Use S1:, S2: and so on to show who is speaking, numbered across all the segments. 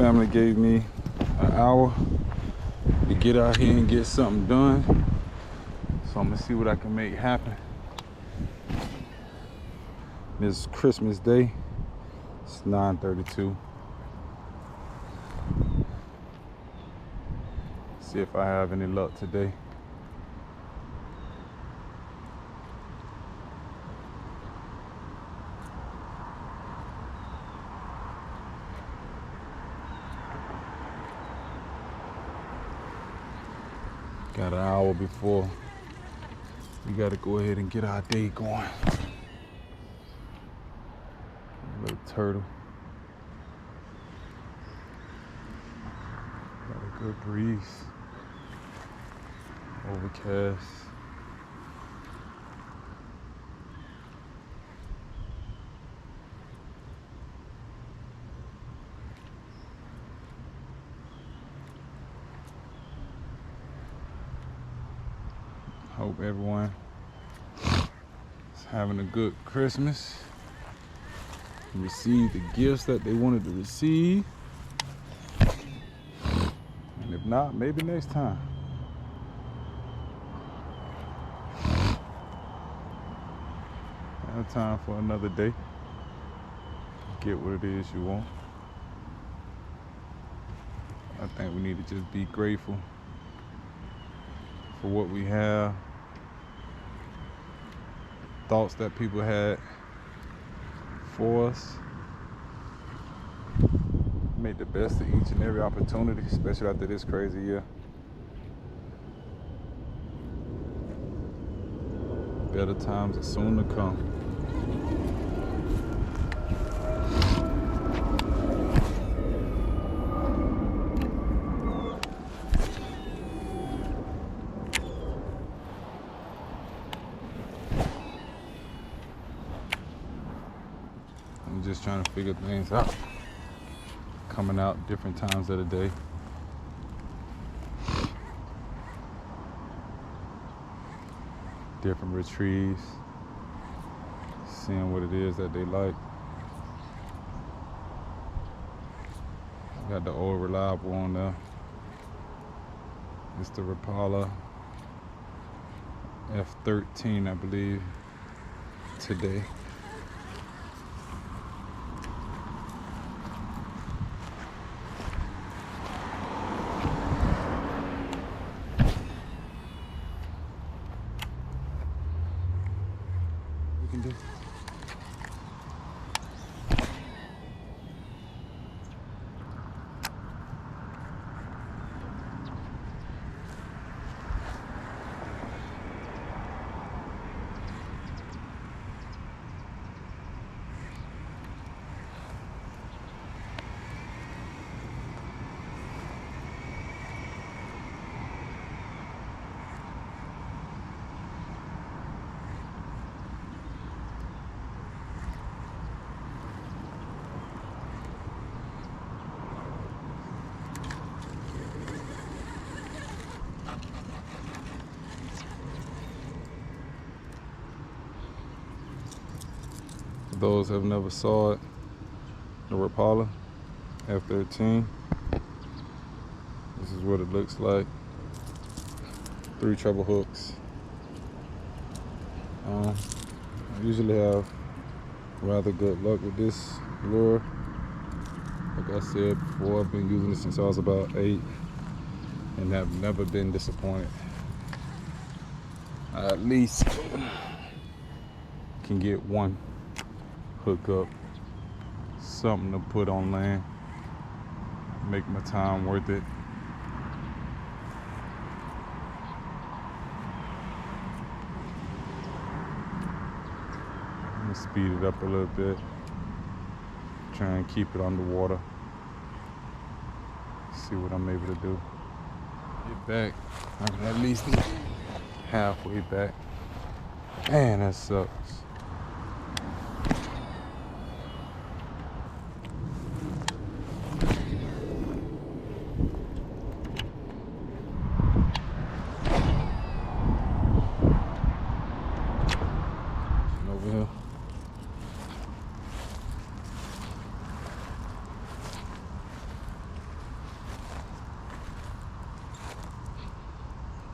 S1: family gave me an hour to get out here and get something done. So I'm gonna see what I can make happen. This Christmas Day. It's 9:32. See if I have any luck today. Got an hour before we gotta go ahead and get our day going. Little turtle. Got a good breeze. Overcast. Hope everyone is having a good Christmas. Receive the gifts that they wanted to receive. And if not, maybe next time. Have time for another day. Get what it is you want. I think we need to just be grateful for what we have. Thoughts that people had for us. Make the best of each and every opportunity, especially after this crazy year. Better times are soon to come. I'm just trying to figure things out. Coming out different times of the day. Different retrieves. Seeing what it is that they like. Got the old reliable on there. It's the Rapala F13, I believe, today. Can do. Those who have never saw it, the Rapala F13. This is what it looks like. 3 treble hooks. I usually have rather good luck with this lure. Like I said before, I've been using it since I was about 8 and have never been disappointed. I at least can get one hook up, something to put on land, make my time worth it. I'm gonna speed it up a little bit, try and keep it underwater, see what I'm able to do. Get back, I can at least be halfway back. Man, that sucks.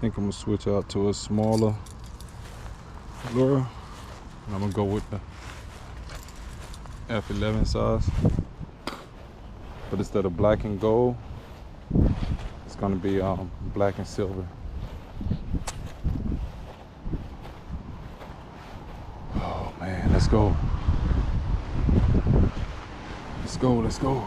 S1: think I'm gonna switch out to a smaller lure. And I'm gonna go with the F11 size. But instead of black and gold, it's gonna be black and silver. Oh man, let's go. Let's go, let's go.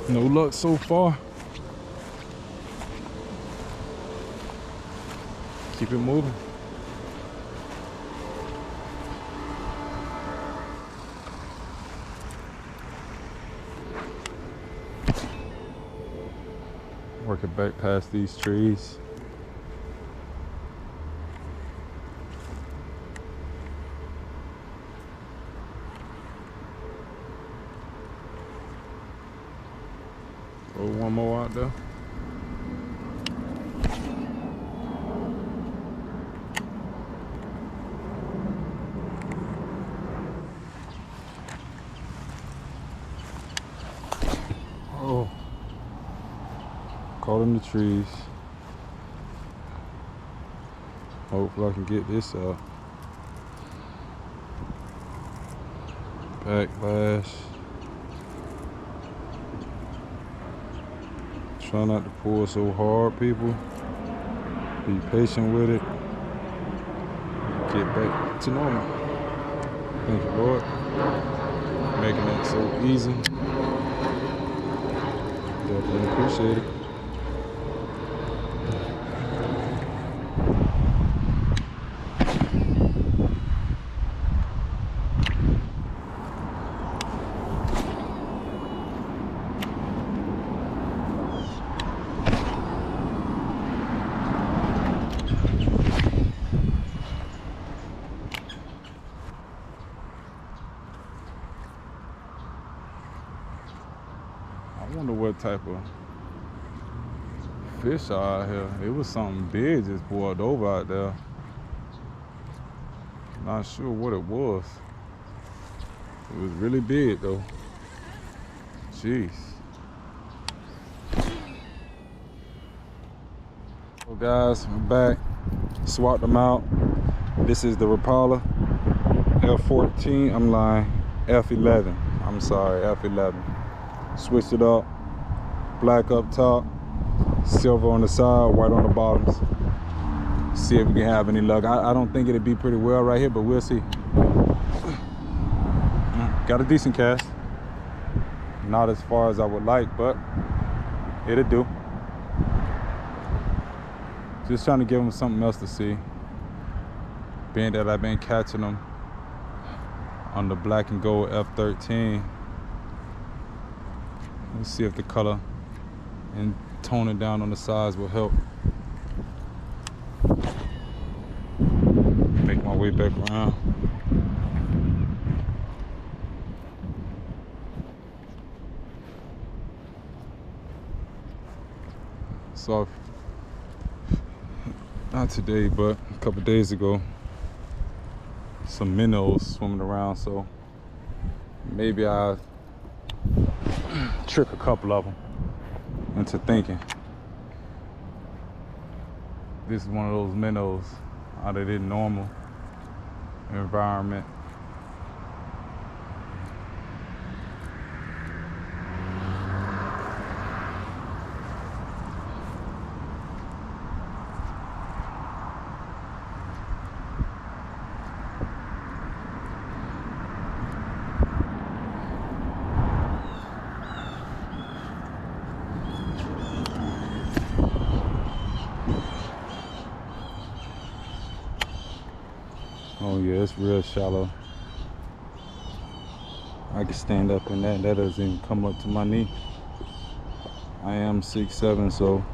S1: No luck so far. Keep it moving. Working back past these trees. Throw one more out there. Oh, caught in the trees. Hopefully I can get this out. Backlash. Try not to pull so hard, people. Be patient with it. Get back to normal. Thank you, Lord. Making it so easy. Definitely appreciate it. I wonder what type of fish are out here. It was something big just boiled over out there. Not sure what it was. It was really big though. Jeez. So guys, I'm back. Swapped them out. This is the Rapala F14. I'm lying. F11. I'm sorry, F11. Switched it up. Black up top, silver on the side, white on the bottoms. See if we can have any luck. I don't think it'd be pretty well right here, but we'll see. Got a decent cast. Not as far as I would like, but it'll do. Just trying to give them something else to see. Being that I've been catching them on the black and gold F13. Let's see if the color and toning down on the sides will help. Make my way back around. saw, not today, but a couple days ago, some minnows swimming around. So maybe I trick a couple of them into thinking this is one of those minnows out of their normal environment. Oh yeah, it's real shallow. I can stand up in that. That doesn't even come up to my knee. I am 6'7", so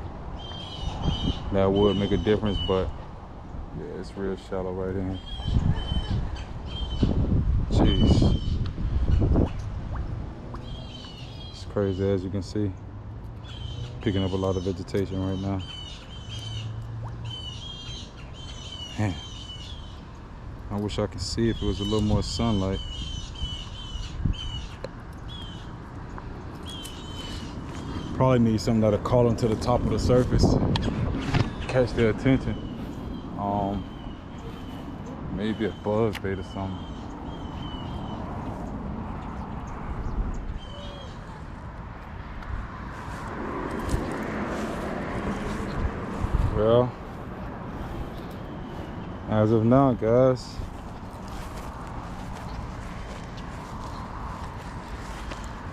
S1: that would make a difference, but yeah, it's real shallow right here. Jeez. It's crazy, as you can see. Picking up a lot of vegetation right now. Man. I wish I could see if it was a little more sunlight. Probably need something that'll call them to the top of the surface, catch their attention. Maybe a buzz bait or something. Well, as of now, guys,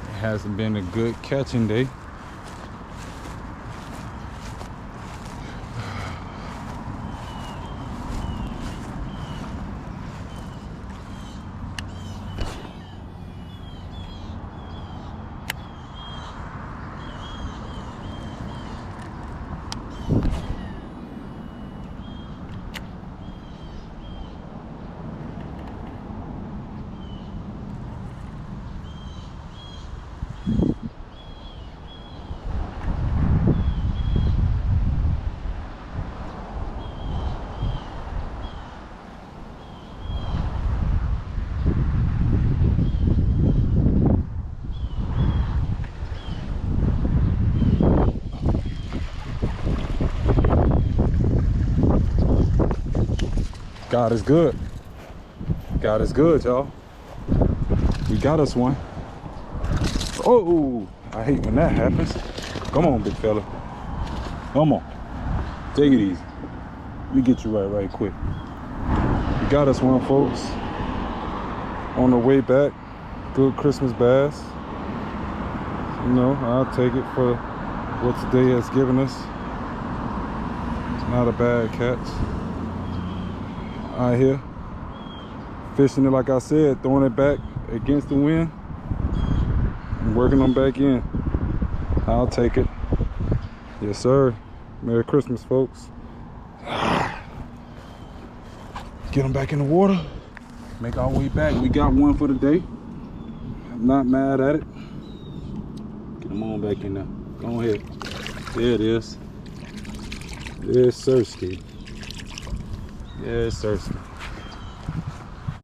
S1: it hasn't been a good catching day. God is good. God is good, y'all. We got us one. Oh, I hate when that happens. Come on, big fella. Come on. Take it easy. Let me get you right quick. We got us one, folks. On the way back. Good Christmas bass. You know, I'll take it for what today has given us. It's not a bad catch. Out here, fishing it like I said, throwing it back against the wind and working them back in. I'll take it. Yes, sir. Merry Christmas, folks. Get them back in the water. Make our way back. We got one for the day. I'm not mad at it. Get them on back in there. Go ahead. There it is. Yes, sir, Steve. Yes, sir.